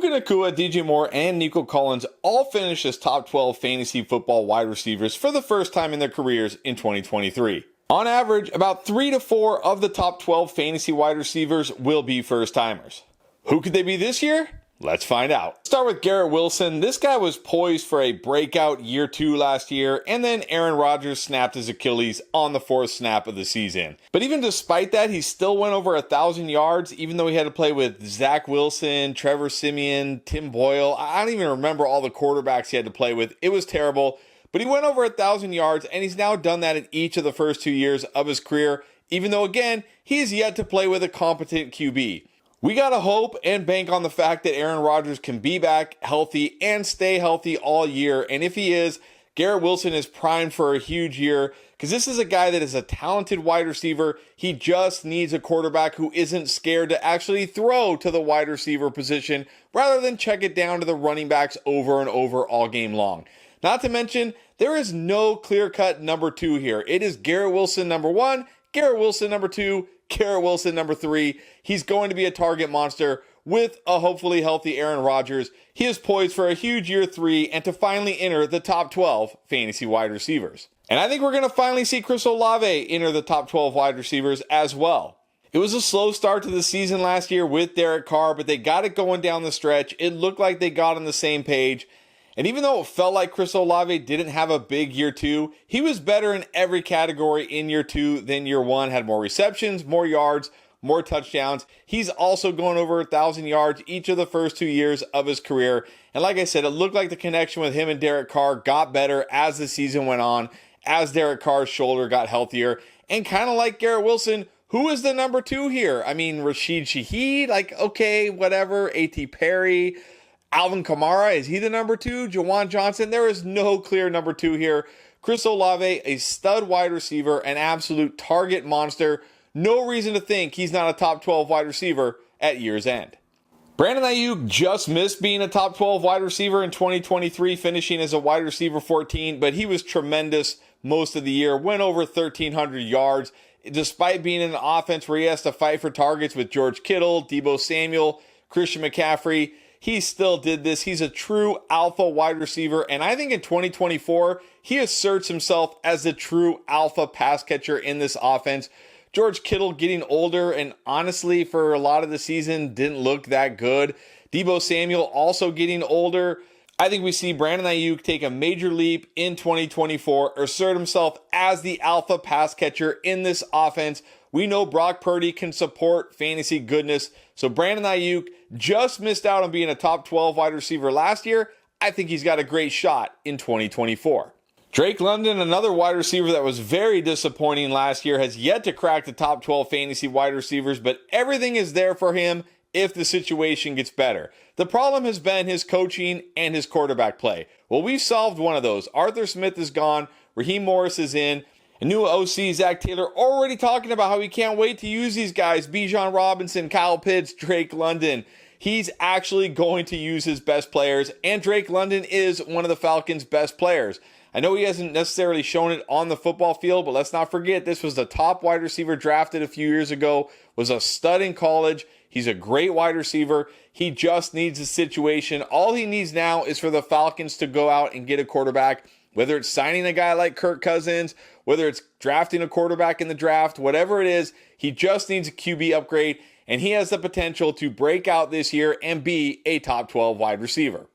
Puka Nacua, DJ Moore, and Nico Collins all finished as top 12 fantasy football wide receivers for the first time in their careers in 2023. On average, about 3 to 4 of the top 12 fantasy wide receivers will be first-timers. Who could they be this year? Let's find out. Start with Garrett Wilson. This guy was poised for a breakout year 2 last year, and then Aaron Rodgers snapped his Achilles on the 4th snap of the season. But even despite that, he still went over 1,000 yards, even though he had to play with Zach Wilson, Trevor Siemian, Tim Boyle. I don't even remember all the quarterbacks he had to play with. It was terrible. But he went over 1,000 yards, and he's now done that in each of the first 2 years of his career, even though, again, he is yet to play with a competent QB. We gotta hope and bank on the fact that Aaron Rodgers can be back healthy and stay healthy all year. And if he is, Garrett Wilson is primed for a huge year because this is a guy that is a talented wide receiver. He just needs a quarterback who isn't scared to actually throw to the wide receiver position rather than check it down to the running backs over and over all game long. Not to mention, there is no clear-cut number 2 here. It is Garrett Wilson number 1, Garrett Wilson number 2, Garrett Wilson number 3. He's going to be a target monster with a hopefully healthy Aaron Rodgers. He is poised for a huge year 3 and to finally enter the top 12 fantasy wide receivers. And I think we're going to finally see Chris Olave enter the top 12 wide receivers as well. It was a slow start to the season last year with Derek Carr, but they got it going down the stretch. It looked like they got on the same page. And even though it felt like Chris Olave didn't have a big year 2, he was better in every category in year 2 than year 1. Had more receptions, more yards, more touchdowns. He's also going over 1,000 yards each of the first 2 years of his career. And like I said, it looked like the connection with him and Derek Carr got better as the season went on, as Derek Carr's shoulder got healthier. And kind of like Garrett Wilson, who is the number 2 here? I mean, Rashid Shaheed, okay, whatever. A.T. Perry, Alvin Kamara, is he the number 2? Jawan Johnson, there is no clear number 2 here. Chris Olave, a stud wide receiver, an absolute target monster. No reason to think he's not a top 12 wide receiver at year's end. Brandon Ayuk just missed being a top 12 wide receiver in 2023, finishing as a wide receiver 14, but he was tremendous most of the year, went over 1,300 yards, despite being in an offense where he has to fight for targets with George Kittle, Deebo Samuel, Christian McCaffrey. He still did this. He's a true alpha wide receiver. And I think in 2024, he asserts himself as the true alpha pass catcher in this offense. George Kittle getting older and honestly for a lot of the season didn't look that good. Deebo Samuel also getting older. I think we see Brandon Ayuk take a major leap in 2024, assert himself as the alpha pass catcher in this offense. We know Brock Purdy can support fantasy goodness. So Brandon Ayuk just missed out on being a top 12 wide receiver last year. I think he's got a great shot in 2024. Drake London, another wide receiver that was very disappointing last year, has yet to crack the top 12 fantasy wide receivers, but everything is there for him if the situation gets better. The problem has been his coaching and his quarterback play. Well, we've solved one of those. Arthur Smith is gone. Raheem Morris is in. A new OC, Zach Taylor, already talking about how he can't wait to use these guys. Bijan Robinson, Kyle Pitts, Drake London. He's actually going to use his best players, and Drake London is one of the Falcons' best players. I know he hasn't necessarily shown it on the football field, but let's not forget this was the top wide receiver drafted a few years ago, was a stud in college. He's a great wide receiver. He just needs a situation. All he needs now is for the Falcons to go out and get a quarterback, whether it's signing a guy like Kirk Cousins, whether it's drafting a quarterback in the draft, whatever it is, he just needs a QB upgrade, and he has the potential to break out this year and be a top 12 wide receiver.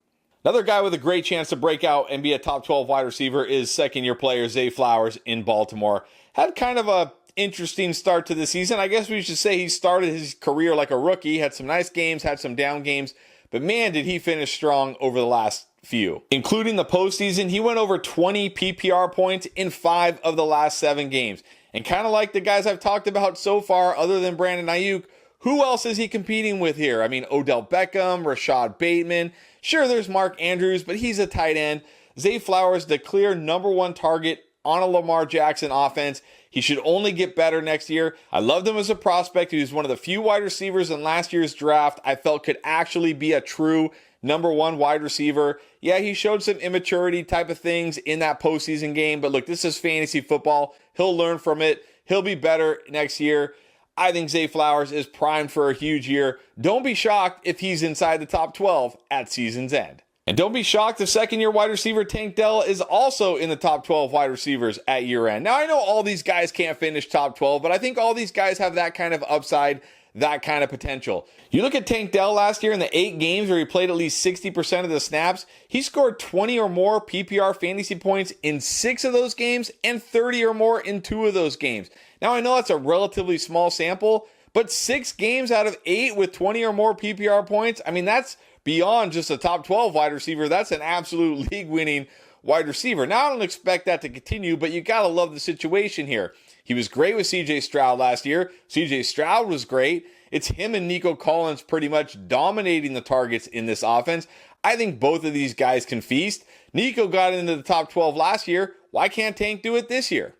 Another guy with a great chance to break out and be a top 12 wide receiver is second-year player Zay Flowers in Baltimore. Had kind of a interesting start to the season. I guess we should say he started his career like a rookie, had some nice games, had some down games, but man, did he finish strong over the last few. Including the postseason, he went over 20 PPR points in 5 of the last 7 games. And kind of like the guys I've talked about so far, other than Brandon Ayuk, who else is he competing with here? I mean, Odell Beckham, Rashad Bateman. Sure, there's Mark Andrews, but he's a tight end. Zay Flowers, the clear number 1 target on a Lamar Jackson offense. He should only get better next year. I loved him as a prospect. He was one of the few wide receivers in last year's draft I felt could actually be a true number 1 wide receiver. Yeah, he showed some immaturity type of things in that postseason game, but look, this is fantasy football. He'll learn from it. He'll be better next year. I think Zay Flowers is primed for a huge year. Don't be shocked if he's inside the top 12 at season's end. And don't be shocked if second-year wide receiver Tank Dell is also in the top 12 wide receivers at year-end. Now, I know all these guys can't finish top 12, but I think all these guys have that kind of upside, that kind of potential. You look at Tank Dell last year in the 8 games where he played at least 60% of the snaps, he scored 20 or more PPR fantasy points in 6 of those games and 30 or more in 2 of those games. Now, I know that's a relatively small sample, but 6 games out of 8 with 20 or more PPR points, I mean, that's beyond just a top 12 wide receiver. That's an absolute league-winning wide receiver. Now, I don't expect that to continue, but you got to love the situation here. He was great with C.J. Stroud last year. C.J. Stroud was great. It's him and Nico Collins pretty much dominating the targets in this offense. I think both of these guys can feast. Nico got into the top 12 last year. Why can't Tank do it this year?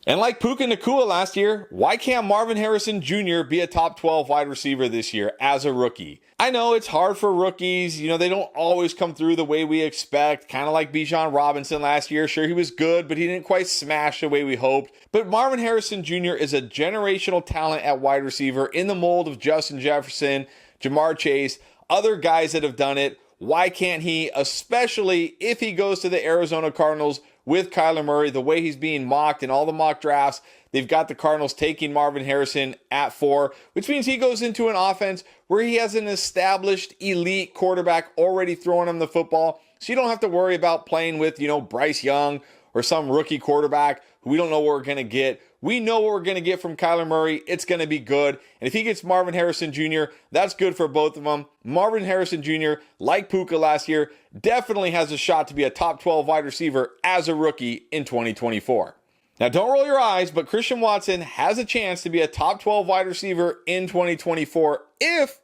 And like Puka Nacua last year, why can't Marvin Harrison Jr. be a top 12 wide receiver this year as a rookie? I know it's hard for rookies. You know, they don't always come through the way we expect. Kind of like Bijan Robinson last year. Sure, he was good, but he didn't quite smash the way we hoped. But Marvin Harrison Jr. is a generational talent at wide receiver in the mold of Justin Jefferson, Jamar Chase, other guys that have done it. Why can't he, especially if he goes to the Arizona Cardinals with Kyler Murray, the way he's being mocked in all the mock drafts? They've got the Cardinals taking Marvin Harrison at 4, which means he goes into an offense where he has an established elite quarterback already throwing him the football. So you don't have to worry about playing with, Bryce Young or some rookie quarterback who we don't know what we're going to get. We know what we're going to get from Kyler Murray. It's going to be good. And if he gets Marvin Harrison Jr., that's good for both of them. Marvin Harrison Jr., like Puka last year, definitely has a shot to be a top 12 wide receiver as a rookie in 2024. Now, don't roll your eyes, but Christian Watson has a chance to be a top 12 wide receiver in 2024 if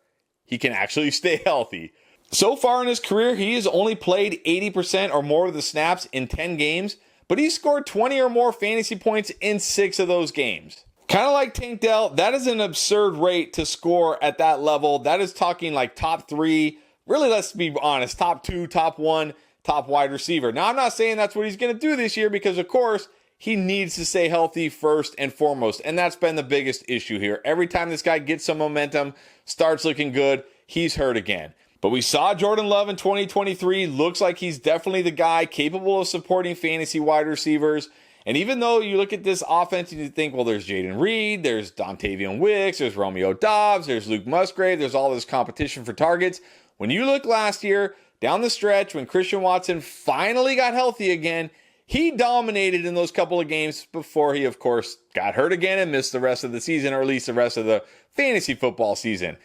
he can actually stay healthy. So far in his career, he has only played 80% or more of the snaps in 10 games, but he scored 20 or more fantasy points in 6 of those games. Kind of like Tank Dell, that is an absurd rate to score at that level. That is talking like top 3, really, let's be honest, top 2, top 1, top wide receiver. Now, I'm not saying that's what he's going to do this year because, of course, he needs to stay healthy first and foremost, and that's been the biggest issue here. Every time this guy gets some momentum, starts looking good, he's hurt again. But we saw Jordan Love in 2023. Looks like he's definitely the guy capable of supporting fantasy wide receivers. And even though you look at this offense and you think, well, there's Jaden Reed, there's Dontavian Wicks, there's Romeo Doubs, there's Luke Musgrave, there's all this competition for targets. When you look last year, down the stretch, when Christian Watson finally got healthy again, he dominated in those couple of games before he, of course, got hurt again and missed the rest of the season, or at least the rest of the fantasy football season.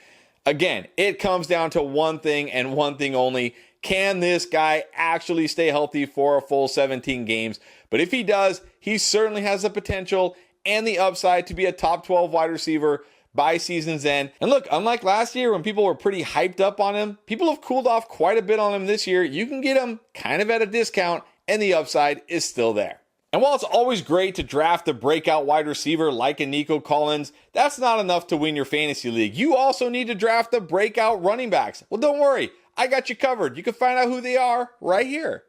Again, it comes down to one thing and one thing only. Can this guy actually stay healthy for a full 17 games? But if he does, he certainly has the potential and the upside to be a top 12 wide receiver by season's end. And look, unlike last year when people were pretty hyped up on him, people have cooled off quite a bit on him this year. You can get him kind of at a discount, and the upside is still there. And while it's always great to draft a breakout wide receiver like a Nico Collins, that's not enough to win your fantasy league. You also need to draft the breakout running backs. Well, don't worry, I got you covered. You can find out who they are right here.